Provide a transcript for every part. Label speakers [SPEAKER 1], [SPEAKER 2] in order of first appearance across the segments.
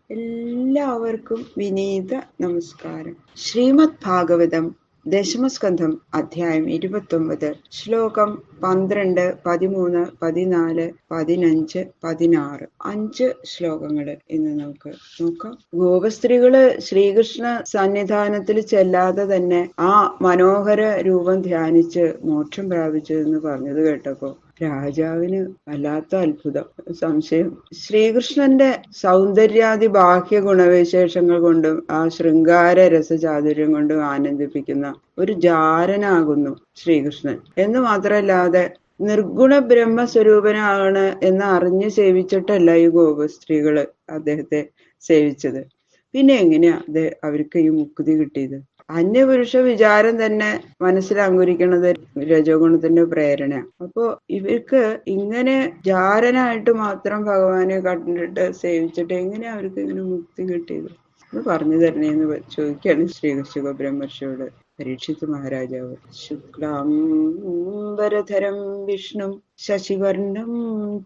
[SPEAKER 1] എല്ലാവർക്കും വിനീത നമസ്കാരം. ശ്രീമദ് ഭാഗവതം ദശമസ്കന്ധം അധ്യായം 29 ശ്ലോകം 12, 13, 14, 15, 16 5 ശ്ലോകങ്ങൾ ഇന്ന് നമുക്ക് നോക്കാം. ഗോപസ്ത്രീകള് ശ്രീകൃഷ്ണ സന്നിധാനത്തിൽ ചെല്ലാതെ തന്നെ ആ മനോഹര രൂപം ധ്യാനിച്ച് മോക്ഷം പ്രാപിച്ചു എന്ന് പറഞ്ഞത് കേട്ടപ്പോ രാജാവിന് വല്ലാത്ത അത്ഭുതം, സംശയം. ശ്രീകൃഷ്ണന്റെ സൗന്ദര്യാദി ബാഹ്യ ഗുണവിശേഷങ്ങൾ കൊണ്ടും ആ ശൃംഗാര രസചാതുര്യം കൊണ്ടും ആനന്ദിപ്പിക്കുന്ന ഒരു ജാരനാകുന്നു ശ്രീകൃഷ്ണൻ എന്ന് മാത്രമല്ലാതെ നിർഗുണ ബ്രഹ്മസ്വരൂപനാണ് എന്ന് അറിഞ്ഞ് സേവിച്ചിട്ടല്ല ഈ ഗോപസ്ത്രീകള് അദ്ദേഹത്തെ സേവിച്ചത്. പിന്നെ എങ്ങനെയാ അവർക്ക് ഈ മുക്തി കിട്ടിയത്? അന്യപുരുഷ വിചാരം തന്നെ മനസ്സിൽ അങ്കുരിക്കണത് രജോ ഗുണത്തിന്റെ പ്രേരണ. അപ്പോ ഇവർക്ക് ഇങ്ങനെ ജാരനായിട്ട് മാത്രം ഭഗവാനെ കണ്ടിട്ട് സേവിച്ചിട്ട് എങ്ങനെയാ അവർക്ക് ഇങ്ങനെ മുക്തി കിട്ടിയത് എന്ന് പറഞ്ഞു തരണേന്ന് ചോദിക്കുകയാണ് ശ്രീകൃഷ്ണ ബ്രഹ്മർഷിയോട് പരീക്ഷിത് മഹാരാജാവ്. ശുക്ലാംബരധരം വിഷ്ണു ശശിവർണം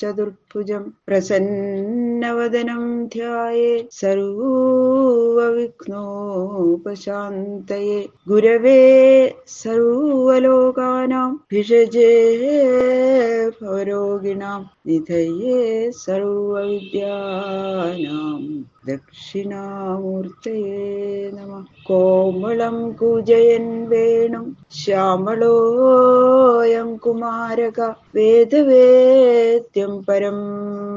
[SPEAKER 1] ചതുർഭുജം പ്രസന്നവദനം ധ്യായേ സർവവിഘ്നോപശാന്തയേ ഗുരവേ സർവലോകാനാം ഭിഷജേ ഭവരോഗിണാം നിധയേ സർവവിദ്യാനാം ദക്ഷിണാമൂർത്തയേ നമഃ. കോമളം കൂജയൻ വേണും ശ്യാമളോയം കുമാരക വേദവേദ്യം പരം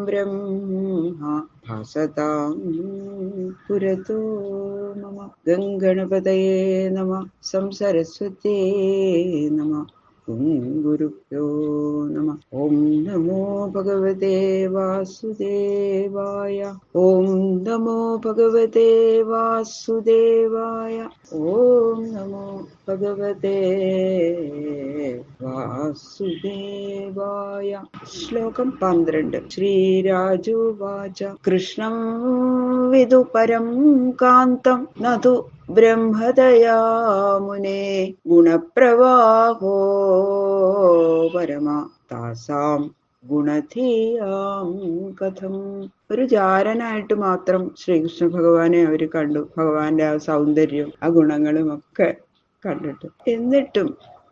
[SPEAKER 1] ബ്രഹ്മ ഭാസതാം പുരതോ മമ. ഗംഗണപതയേ നമഃ. സംസരസ്വത്യേ നമഃ. ഓം ഗുരുഭ്യോ നമഃ. ഓം നമോ ഭഗവതേ വാസുദേവായ. ഓം നമോ ഭഗവതേ വാസുദേവായ. ഓം നമോ ഭഗവതേ വാസുദേവായ. ശ്ലോകം 12. ശ്രീരാജുവാച കൃഷ്ണം വിദു പരം കാന്തം നതു ബ്രഹ്മദയാ മുനേ ഗുണപ്രവാഹോ പരമാ താസാം ഗുണധീയാം കഥം. ഒരു ജാരനായിട്ട് മാത്രം ശ്രീകൃഷ്ണ ഭഗവാനെ അവര് കണ്ടു. ഭഗവാന്റെ ആ സൗന്ദര്യം ആ ഗുണങ്ങളും ഒക്കെ കണ്ടിട്ട് എന്നിട്ടും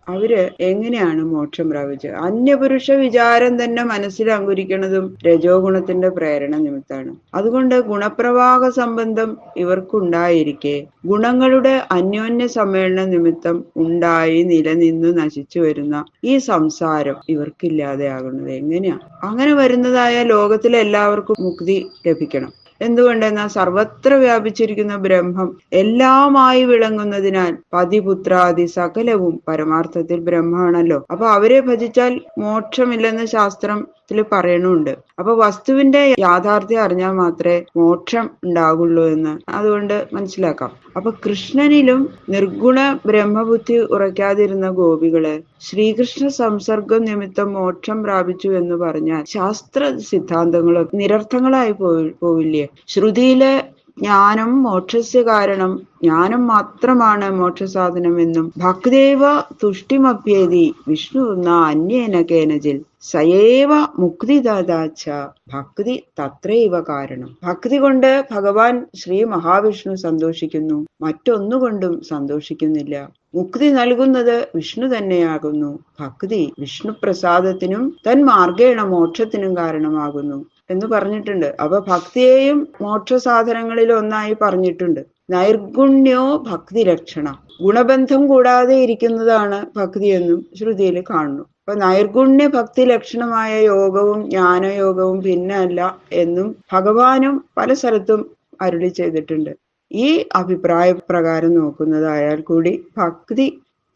[SPEAKER 1] അവര് എങ്ങനെയാണ് മോക്ഷം പ്രാപിച്ചത്? അന്യപുരുഷ വിചാരം തന്നെ മനസ്സിൽ അങ്കുരിക്കണതും രജോ ഗുണത്തിന്റെ പ്രേരണ നിമിത്താണ്. അതുകൊണ്ട് ഗുണപ്രവാഹ സംബന്ധം ഇവർക്കുണ്ടായിരിക്കെ ഗുണങ്ങളുടെ അന്യോന്യ സമ്മേളന നിമിത്തം ഉണ്ടായി നിലനിന്ന് നശിച്ചു വരുന്ന ഈ സംസാരം ഇവർക്കില്ലാതെയാകുന്നത് എങ്ങനെയാ? അങ്ങനെ വരുന്നതായ ലോകത്തിലെ എല്ലാവർക്കും മുക്തി ലഭിക്കണം. എന്തുകൊണ്ടെന്നാൽ സർവത്ര വ്യാപിച്ചിരിക്കുന്ന ബ്രഹ്മം എല്ലാമായി വിളങ്ങുന്നതിനാൽ പതിപുത്രാദി സകലവും പരമാർത്ഥത്തിൽ ബ്രഹ്മമാണല്ലോ. അപ്പൊ അവരെ ഭജിച്ചാൽ മോക്ഷമില്ലെന്ന് ശാസ്ത്രത്തിൽ പറയണുണ്ട്. അപ്പൊ വസ്തുവിന്റെ യാഥാർത്ഥ്യം അറിഞ്ഞാൽ മാത്രമേ മോക്ഷം ഉണ്ടാകുള്ളൂ എന്ന് അതുകൊണ്ട് മനസ്സിലാക്കാം. അപ്പൊ കൃഷ്ണനിലും നിർഗുണ ബ്രഹ്മബുദ്ധി ഉറയ്ക്കാതിരുന്ന ഗോപികള് ശ്രീകൃഷ്ണ സംസർഗം നിമിത്തം മോക്ഷം പ്രാപിച്ചു എന്ന് പറഞ്ഞാൽ ശാസ്ത്ര സിദ്ധാന്തങ്ങളും നിരർത്ഥങ്ങളായി പോവില്ലേ? ശ്രുതിയിലെ ജ്ഞാനം മോക്ഷസ്യ കാരണം, ജ്ഞാനം മാത്രമാണ് മോക്ഷസാധനമെന്നും ഭക്തേവ തുഷ്ടിമപ്യേതി വിഷ്ണു അന്യേന കേനചിൽ സയേവ മുക്തിദാതാച്ച ഭക്തി തത്രൈവ കാരണം. ഭക്തി കൊണ്ട് ഭഗവാൻ ശ്രീ മഹാവിഷ്ണു സന്തോഷിക്കുന്നു, മറ്റൊന്നുകൊണ്ടും സന്തോഷിക്കുന്നില്ല. മുക്തി നൽകുന്നത് വിഷ്ണു തന്നെയാകുന്നു. ഭക്തി വിഷ്ണു പ്രസാദത്തിനും തന്മാർഗേണ മോക്ഷത്തിനും കാരണമാകുന്നു എന്ന് പറഞ്ഞിട്ടുണ്ട്. അപ്പൊ ഭക്തിയെയും മോക്ഷ സാധനങ്ങളിൽ ഒന്നായി പറഞ്ഞിട്ടുണ്ട്. നൈർഗുണ്യോ ഭക്തി ലക്ഷണ, ഗുണബന്ധം കൂടാതെ ഇരിക്കുന്നതാണ് ഭക്തിയെന്നും ശ്രുതിയിൽ കാണുന്നു. അപ്പൊ നൈർഗുണ്യ ഭക്തി ലക്ഷണമായ യോഗവും ജ്ഞാനയോഗവും ഭിന്നമല്ല എന്നും ഭഗവാനും പല സ്ഥലത്തും അരുളി ചെയ്തിട്ടുണ്ട്. ഈ അഭിപ്രായ പ്രകാരം നോക്കുന്നതായാൽ കൂടി ഭക്തി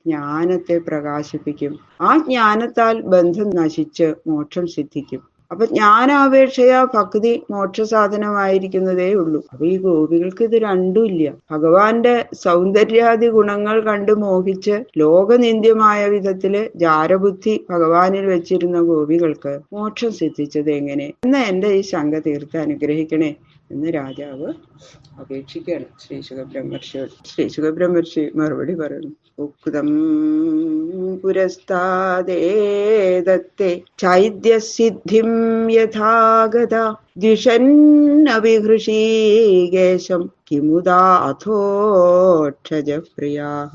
[SPEAKER 1] ജ്ഞാനത്തെ പ്രകാശിപ്പിക്കും. ആ ജ്ഞാനത്താൽ ബന്ധം നശിച്ച് മോക്ഷം സിദ്ധിക്കും. അപ്പൊ ജ്ഞാനാപേക്ഷയാ ഭക്തി മോക്ഷസാധനമായിരിക്കുന്നതേ ഉള്ളൂ. അപ്പൊ ഈ ഗോപികൾക്ക് ഇത് രണ്ടും ഇല്ല. ഭഗവാന്റെ സൗന്ദര്യാദി ഗുണങ്ങൾ കണ്ടു മോഹിച്ച് ലോകനിന്ദ്യമായ വിധത്തില് ജാരബുദ്ധി ഭഗവാനിൽ വെച്ചിരുന്ന ഗോപികൾക്ക് മോക്ഷം സിദ്ധിച്ചത് എങ്ങനെ എന്ന് എന്റെ ഈ ശങ്ക തീർത്ത് അനുഗ്രഹിക്കണേ എന്ന് രാജാവ് അപേക്ഷിക്കുകയാണ് ശ്രീശുഖബ്രഹ്മർഷിയോട്. ശ്രീശുഖബ്രഹ്മർഷി മറുപടി പറയുന്നു. ഉക്തം പുരസ്താദേദത്തെ ചൈദ്യസിദ്ധിം യഥാഗത ദ്വിഷന്നവിഹൃഷീകേശം കിമുദാ അഥോക്ഷജപ്രിയാഹ.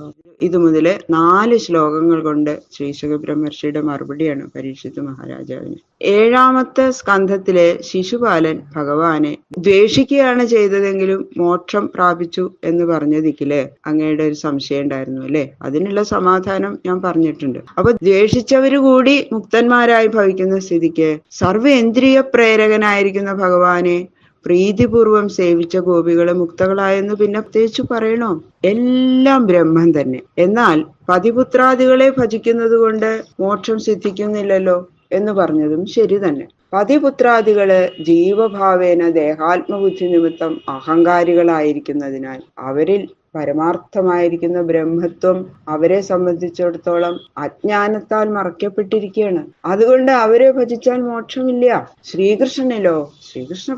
[SPEAKER 1] ഇതു മുതല് 4 ശ്ലോകങ്ങൾ കൊണ്ട് ശ്രീ ശുകബ്രഹ്മർഷിയുടെ മറുപടിയാണ് പരീക്ഷിത് മഹാരാജാവിന്. 7ാമത്തെ സ്കന്ധത്തിലെ ശിശുപാലൻ ഭഗവാനെ ദ്വേഷിക്കുകയാണ് ചെയ്തതെങ്കിലും മോക്ഷം പ്രാപിച്ചു എന്ന് പറഞ്ഞതിക്കില് അങ്ങയുടെ ഒരു സംശയം ഉണ്ടായിരുന്നു അല്ലെ? അതിനുള്ള സമാധാനം ഞാൻ പറഞ്ഞിട്ടുണ്ട്. അപ്പൊ ദ്വേഷിച്ചവര് കൂടി മുക്തന്മാരായി ഭവിക്കുന്ന സ്ഥിതിക്ക് സർവേന്ദ്രിയ പ്രേരകനായിരിക്കുന്ന ഭഗവാനെ പ്രീതിപൂർവം സേവിച്ച ഗോപികളെ മുക്തകളായെന്ന് പിന്നെ പ്രത്യേകിച്ച് പറയണോ? എല്ലാം ബ്രഹ്മം തന്നെ. എന്നാൽ പതിപുത്രാദികളെ ഭജിക്കുന്നത് കൊണ്ട് മോക്ഷം സിദ്ധിക്കുന്നില്ലല്ലോ എന്ന് പറഞ്ഞതും ശരി തന്നെ. പതിപുത്രാദികള് ജീവഭാവേന ദേഹാത്മബുദ്ധി നിമിത്തം അഹങ്കാരികളായിരിക്കുന്നതിനാൽ അവരിൽ പരമാർത്ഥമായിരിക്കുന്ന ബ്രഹ്മത്വം അവരെ സംബന്ധിച്ചിടത്തോളം അജ്ഞാനത്താൽ മറയ്ക്കപ്പെട്ടിരിക്കുകയാണ്. അതുകൊണ്ട് അവരെ ഭജിച്ചാൽ മോക്ഷമില്ല. ശ്രീകൃഷ്ണനിലോ, ശ്രീകൃഷ്ണ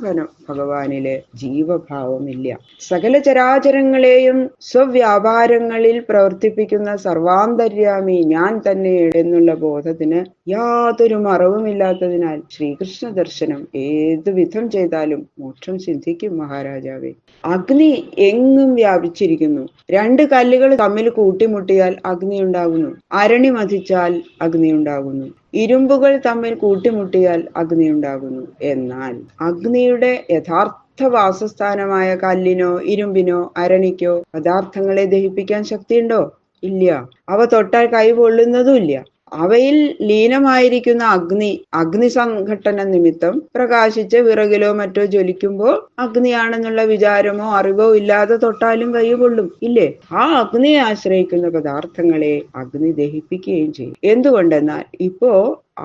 [SPEAKER 1] ഭഗവാനില് ജീവഭാവമില്ല. സകല ചരാചരങ്ങളെയും സ്വവ്യാപാരങ്ങളിൽ പ്രവർത്തിപ്പിക്കുന്ന സർവാന്തര്യാമി ഞാൻ തന്നെ എന്നുള്ള ബോധത്തിന് യാതൊരു മറവുമില്ലാത്തതിനാൽ ശ്രീകൃഷ്ണ ദർശനം ഏതു വിധം ചെയ്താലും മോക്ഷം സിദ്ധിക്കും മഹാരാജാവേ. അഗ്നി എങ്ങും വ്യാപിച്ചിരിക്കുന്നു. 2 കല്ലുകൾ തമ്മിൽ കൂട്ടിമുട്ടിയാൽ അഗ്നി ഉണ്ടാകുന്നു. അരണി മഥിച്ചാൽ അഗ്നി ഉണ്ടാകുന്നു. ഇരുമ്പുകൾ തമ്മിൽ കൂട്ടിമുട്ടിയാൽ അഗ്നി ഉണ്ടാകുന്നു. എന്നാൽ അഗ്നിയുടെ യഥാർത്ഥ വാസസ്ഥാനമായ കല്ലിനോ ഇരുമ്പിനോ അരണിക്കോ പദാർത്ഥങ്ങളെ ദഹിപ്പിക്കാൻ ശക്തിയുണ്ടോ? ഇല്ല. അവ തൊട്ടാൽ കൈ പൊള്ളുന്നതുമില്ല. അവയിൽ ലീനമായിരിക്കുന്ന അഗ്നി സംഘട്ടന നിമിത്തം പ്രകാശിച്ച് വിറകിലോ മറ്റോ ജ്വലിക്കുമ്പോൾ അഗ്നിയാണെന്നുള്ള വിചാരമോ അറിവോ ഇല്ലാതെ തൊട്ടാലും കൈ പൊള്ളും, ഇല്ലേ? ആ അഗ്നിയെ ആശ്രയിക്കുന്ന പദാർത്ഥങ്ങളെ അഗ്നി ദഹിപ്പിക്കുകയും ചെയ്യും. എന്തുകൊണ്ടെന്നാൽ ഇപ്പോ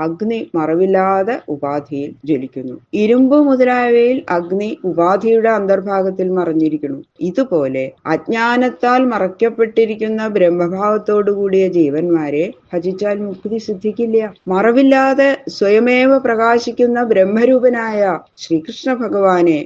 [SPEAKER 1] അഗ്നി മറവില്ലാതെ ഉപാധിയിൽ ജ്വലിക്കുന്നു. ഇരുമ്പ് മുതലായവയിൽ അഗ്നി ഉപാധിയുടെ അന്തർഭാഗത്തിൽ മറഞ്ഞിരിക്കുന്നു. ഇതുപോലെ അജ്ഞാനത്താൽ മറയ്ക്കപ്പെട്ടിരിക്കുന്ന ബ്രഹ്മഭാവത്തോടുകൂടിയ ജീവന്മാരെ ഭജിച്ചാൽ മുക്തി സിദ്ധിക്കില്ല. മറവില്ലാതെ സ്വയമേവ പ്രകാശിക്കുന്ന ബ്രഹ്മരൂപനായ ശ്രീകൃഷ്ണ ഭഗവാനെ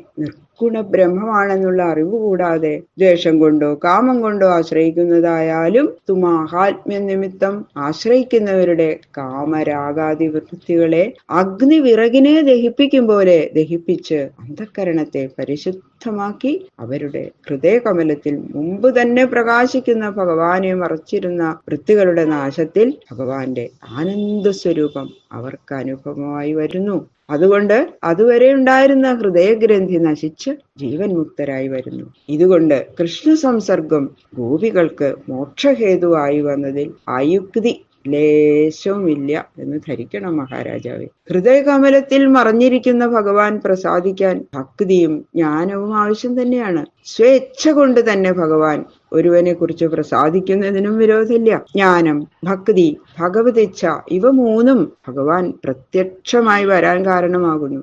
[SPEAKER 1] ഗുണബ്രഹ്മമാണെന്നുള്ള അറിവ് കൂടാതെ ദ്വേഷം കൊണ്ടോ കാമം കൊണ്ടോ ആശ്രയിക്കുന്നതായാലും തുമാഹാത്മ്യ നിമിത്തം ആശ്രയിക്കുന്നവരുടെ കാമരാഗാദി വൃത്തികളെ അഗ്നി വിറകിനെ ദഹിപ്പിക്കും പോലെ ദഹിപ്പിച്ച് അന്ധഃകരണത്തെ പരിശുദ്ധമാക്കി അവരുടെ ഹൃദയകമലത്തിൽ മുമ്പ് തന്നെ പ്രകാശിക്കുന്ന ഭഗവാനെ മറച്ചിരുന്ന വൃത്തികളുടെ നാശത്തിൽ ഭഗവാന്റെ ആനന്ദ സ്വരൂപം അവർക്ക് അനുഭവമായി വരുന്നു. അതുകൊണ്ട് അതുവരെ ഉണ്ടായിരുന്ന ഹൃദയഗ്രന്ഥി നശിച്ച് ജീവൻ മുക്തരായി വരുന്നു. ഇതുകൊണ്ട് കൃഷ്ണ സംസർഗം ഗോപികൾക്ക് മോക്ഷഹേതുവായി വന്നതിൽ അയുക്തി ലേശവുമില്ല എന്ന് ധരിക്കണം മഹാരാജാവേ. ഹൃദയകമലത്തിൽ മറഞ്ഞിരിക്കുന്ന ഭഗവാൻ പ്രസാദിക്കാൻ ഭക്തിയും ജ്ഞാനവും ആവശ്യം തന്നെയാണ്. സ്വേച്ഛ കൊണ്ട് തന്നെ ഭഗവാൻ ഒരുവനെ കുറിച്ച് പ്രസാദിക്കുന്നതിനും വിരോധമില്ല. ജ്ഞാനം, ഭക്തി, ഭഗവതിച്ഛ ഇവ 3ഉം ഭഗവാൻ പ്രത്യക്ഷമായി വരാൻ കാരണമാകുന്നു.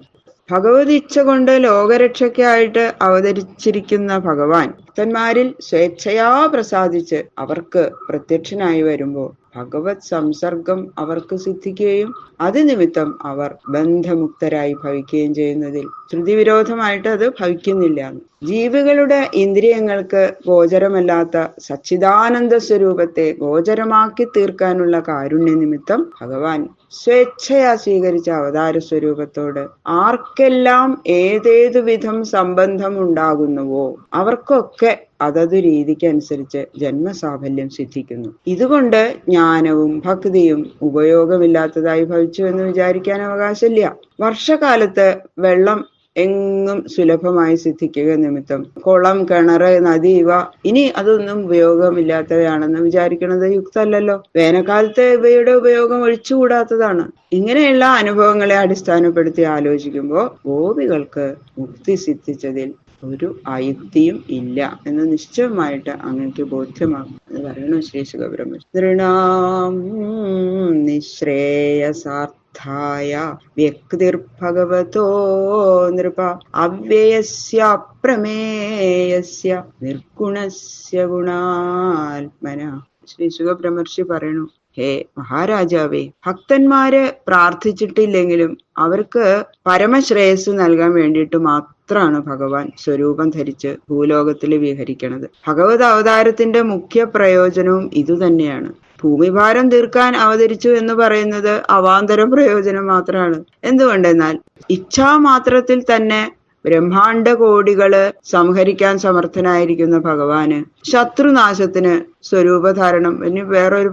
[SPEAKER 1] ഭഗവതിച്ഛ കൊണ്ട് ലോകരക്ഷയ്ക്കായിട്ട് അവതരിച്ചിരിക്കുന്ന ഭഗവാൻ ഭക്തന്മാരിൽ സ്വേച്ഛയാ പ്രസാദിച്ച് അവർക്ക് പ്രത്യക്ഷനായി വരുമ്പോൾ ഭഗവത് സംസർഗം അവർക്ക് സിദ്ധിക്കുകയും അത് നിമിത്തം അവർ ബന്ധമുക്തരായി ഭവിക്കുകയും ചെയ്യുന്നതിൽ ശ്രുതിവിരോധമായിട്ട് അത് ഭവിക്കുന്നില്ല. ജീവികളുടെ ഇന്ദ്രിയങ്ങൾക്ക് ഗോചരമല്ലാത്ത സച്ചിദാനന്ദ സ്വരൂപത്തെ ഗോചരമാക്കി തീർക്കാനുള്ള കാരുണ്യ നിമിത്തം ഭഗവാൻ സ്വേച്ഛയാ സ്വീകരിച്ച അവതാര സ്വരൂപത്തോട് ആർക്കെല്ലാം ഏതേതു വിധം സംബന്ധം ഉണ്ടാകുന്നുവോ അവർക്കൊക്കെ അതതു രീതിക്കനുസരിച്ച് ജന്മസാഫല്യം സിദ്ധിക്കുന്നു. ഇതുകൊണ്ട് ജ്ഞാനവും ഭക്തിയും ഉപയോഗമില്ലാത്തതായി ഭവിച്ചു എന്ന് വിചാരിക്കാൻ അവകാശമില്ല. വർഷകാലത്ത് വെള്ളം എങ്ങും സുലഭമായി സിദ്ധിക്കുക നിമിത്തം കുളം, കിണറ്, നദി ഇവ ഇനി അതൊന്നും ഉപയോഗമില്ലാത്തവയാണെന്ന് വിചാരിക്കുന്നത് യുക്തമല്ലല്ലോ. വേനൽക്കാലത്ത് ഇവയുടെ ഉപയോഗം ഒഴിച്ചുകൂടാത്തതാണ്. ഇങ്ങനെയുള്ള അനുഭവങ്ങളെ അടിസ്ഥാനപ്പെടുത്തി ആലോചിക്കുമ്പോൾ ഗോപികൾക്ക് മുക്തി സിദ്ധിച്ചതിൽ ഒരു അയുക്തിയും ഇല്ല എന്ന് നിശ്ചയമായിട്ട് അങ്ങക്ക് ബോധ്യമാകും എന്ന് പറയണു ശ്രീ ശുകബ്രഹ്മ. നൃണാം നിശ്രേയസാർത്ഥായ വ്യക്തിർഭഗവതോ നൃപ അവ്യയസ്യ അപ്രമേയസ്യ നിർഗുണസ്യ ഗുണാത്മന. ശ്രീ ശുകബ്രഹ്മർഷി പറയണു, ഹേ മഹാരാജാവേ, ഭക്തന്മാര് പ്രാർത്ഥിച്ചിട്ടില്ലെങ്കിലും അവർക്ക് പരമശ്രേയസ് നൽകാൻ വേണ്ടിയിട്ട് മാത്രമാണ് ഭഗവാൻ സ്വരൂപം ധരിച്ച് ഭൂലോകത്തിൽ വിഹരിക്കുന്നത്. ഭഗവത് അവതാരത്തിന്റെ മുഖ്യ പ്രയോജനവും ഇതുതന്നെയാണ്. ഭൂമിഭാരം തീർക്കാൻ അവതരിച്ചു എന്ന് പറയുന്നത് അവാന്തര പ്രയോജനം മാത്രമാണ്. എന്തുകൊണ്ടെന്നാൽ ഇച്ഛാമാത്രത്തിൽ തന്നെ ബ്രഹ്മാണ്ട കോടികള് സംഹരിക്കാൻ സമർത്ഥനായിരിക്കുന്ന ഭഗവാന് ശത്രുനാശത്തിന് സ്വരൂപധാരണം ഇനി വേറൊരു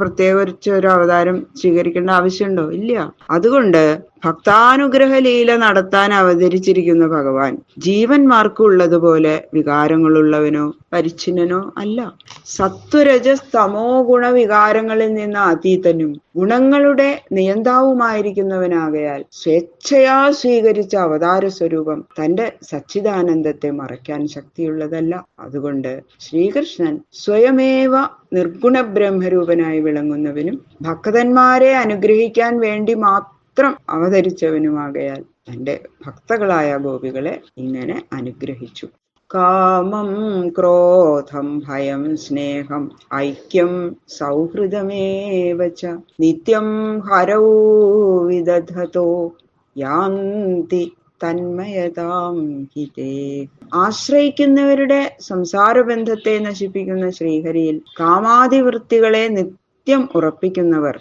[SPEAKER 1] ഒരു അവതാരം സ്വീകരിക്കേണ്ട ആവശ്യമുണ്ടോ? ഇല്ല. അതുകൊണ്ട് ഭക്താനുഗ്രഹ ലീല നടത്താൻ അവതരിച്ചിരിക്കുന്ന ഭഗവാൻ ജീവന്മാർക്കുള്ളതുപോലെ വികാരങ്ങളുള്ളവനോ പരിച്ഛിന്നനോ അല്ല. സത്വരജസ് തമോ ഗുണ വികാരങ്ങളിൽ നിന്ന് അതീതനും ഗുണങ്ങളുടെ നിയന്താവുമായിരിക്കുന്നവനാകയാൽ സ്വേച്ഛയാ സ്വീകരിച്ച അവതാര സ്വരൂപം തന്റെ സച്ചിദാനന്ദത്തെ മറയ്ക്കാൻ ശക്തിയുള്ളതല്ല. അതുകൊണ്ട് ശ്രീകൃഷ്ണൻ സ്വയമേവ നിർഗുണ ബ്രഹ്മരൂപനായി വിളങ്ങുന്നവനും ഭക്തന്മാരെ അനുഗ്രഹിക്കാൻ വേണ്ടി മാത്രം അവതരിച്ചവനുമാകയാൽ തന്റെ ഭക്തകളായ ഗോപികളെ ഇങ്ങനെ അനുഗ്രഹിച്ചു. കാമം ക്രോധം ഭയം സ്നേഹം ഐക്യം സൗഹൃദമേവ ച നിത്യം ഹരൗ വിദധതോ യാന്തി തന്മയതാം ഹിതേ. ആശ്രയിക്കുന്നവരുടെ സംസാരബന്ധത്തെ നശിപ്പിക്കുന്ന ശ്രീഹരിയിൽ കാമാതിവൃത്തികളെ നിത്യം ഉറപ്പിക്കുന്നവർ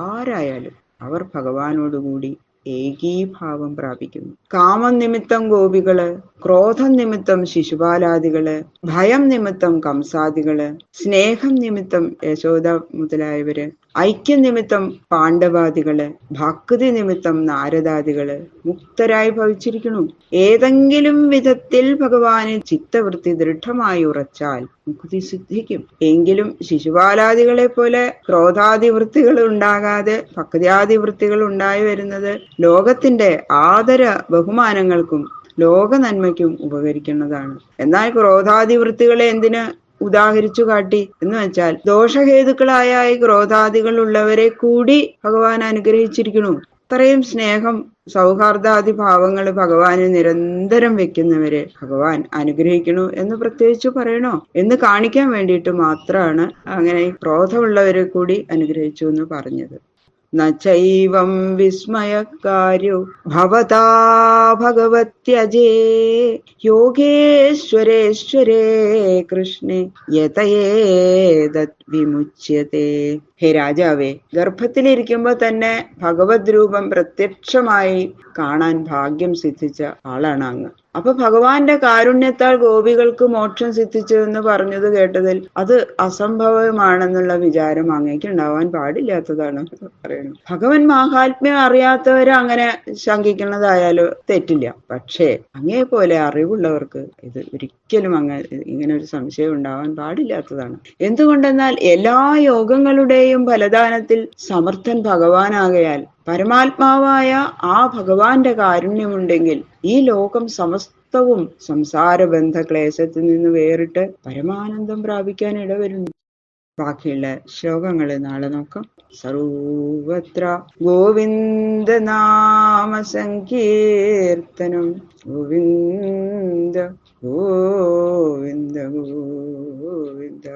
[SPEAKER 1] ആരായാലും അവർ ഭഗവാനോടുകൂടി ഏകീഭാവം പ്രാപിക്കുന്നു. കാമം നിമിത്തം ഗോപികള്, ക്രോധം നിമിത്തം ശിശുപാലാദികള്, ഭയം നിമിത്തം കംസാദികള്, സ്നേഹം നിമിത്തം യശോദ മുതലായവര്, ഐക്യം നിമിത്തം പാണ്ഡവാദികള്, ഭക്തി നിമിത്തം നാരദാദികള് മുക്തരായി ഭവിച്ചിരിക്കുന്നു. ഏതെങ്കിലും വിധത്തിൽ ഭഗവാന് ചിത്തവൃത്തി ദൃഢമായി ഉറച്ചാൽ മുക്തി സിദ്ധിക്കും. എങ്കിലും ശിശുപാലാദികളെ പോലെ ക്രോധാദിവൃത്തികൾ ഉണ്ടാകാതെ ഭക്തിയാദിവൃത്തികൾ ഉണ്ടായി വരുന്നത് ലോകത്തിന്റെ ആദര ബഹുമാനങ്ങൾക്കും ലോക നന്മയ്ക്കും ഉപകരിക്കുന്നതാണ്. എന്നാൽ ക്രോധാദിവൃത്തികളെ എന്തിന് ഉദാഹരിച്ചു കാട്ടി എന്ന് വെച്ചാൽ ദോഷഹേതുക്കളായ ഈ ക്രോധാദികൾ ഉള്ളവരെ കൂടി ഭഗവാൻ അനുഗ്രഹിച്ചിരിക്കുന്നു. അത്രയും സ്നേഹം സൗഹാർദ്ദാദി ഭാവങ്ങൾ ഭഗവാന് നിരന്തരം വെക്കുന്നവരെ ഭഗവാൻ അനുഗ്രഹിക്കണു എന്ന് പ്രത്യേകിച്ച് പറയണോ എന്ന് കാണിക്കാൻ വേണ്ടിയിട്ട് മാത്രമാണ് അങ്ങനെ ക്രോധമുള്ളവരെ കൂടി അനുഗ്രഹിച്ചു എന്ന് പറഞ്ഞത്. നൈവം വിസ്മയകാര്യോ ഭവതാ ഭഗവത്യജേ യോഗേശ്വരേശ്വരേ കൃഷ്ണേ യതയേതത് വിമുച്യത്തെ. ഹേ രാജാവേ, ഗർഭത്തിലിരിക്കുമ്പോ തന്നെ ഭഗവത് രൂപം പ്രത്യക്ഷമായി കാണാൻ ഭാഗ്യം സിദ്ധിച്ച ആളാണ് അങ്ങ്. അപ്പൊ ഭഗവാന്റെ കാരുണ്യത്താൽ ഗോപികൾക്ക് മോക്ഷം സിദ്ധിച്ചു എന്ന് പറഞ്ഞത് കേട്ടതിൽ അത് അസംഭവമാണെന്നുള്ള വിചാരം അങ്ങേക്ക് ഉണ്ടാവാൻ പാടില്ലാത്തതാണ് പറയുന്നത്. ഭഗവൻ മാഹാത്മ്യം അറിയാത്തവരെ അങ്ങനെ ശങ്കിക്കുന്നതായാലും തെറ്റില്ല. പക്ഷേ അങ്ങേ പോലെ അറിവുള്ളവർക്ക് ഇത് ഒരിക്കലും ഇങ്ങനെ ഒരു സംശയം ഉണ്ടാവാൻ പാടില്ലാത്തതാണ്. എന്തുകൊണ്ടെന്നാൽ എല്ലാ യോഗങ്ങളുടെയും ഫലദാനത്തിൽ സമർത്ഥൻ ഭഗവാനാകയാൽ പരമാത്മാവായ ആ ഭഗവാന്റെ കാരുണ്യമുണ്ടെങ്കിൽ ഈ ലോകം സമസ്തവും സംസാരബന്ധ ക്ലേശത്തിൽ നിന്ന് വേറിട്ട് പരമാനന്ദം പ്രാപിക്കാൻ ഇടവരുന്നു. ബാക്കിയുള്ള ശ്ലോകങ്ങൾ നാളെ നോക്കാം. സർവത്ര ഗോവിന്ദ നാമ സങ്കീർത്തനം. ഗോവിന്ദ ഗോവിന്ദ ഗോവിന്ദ.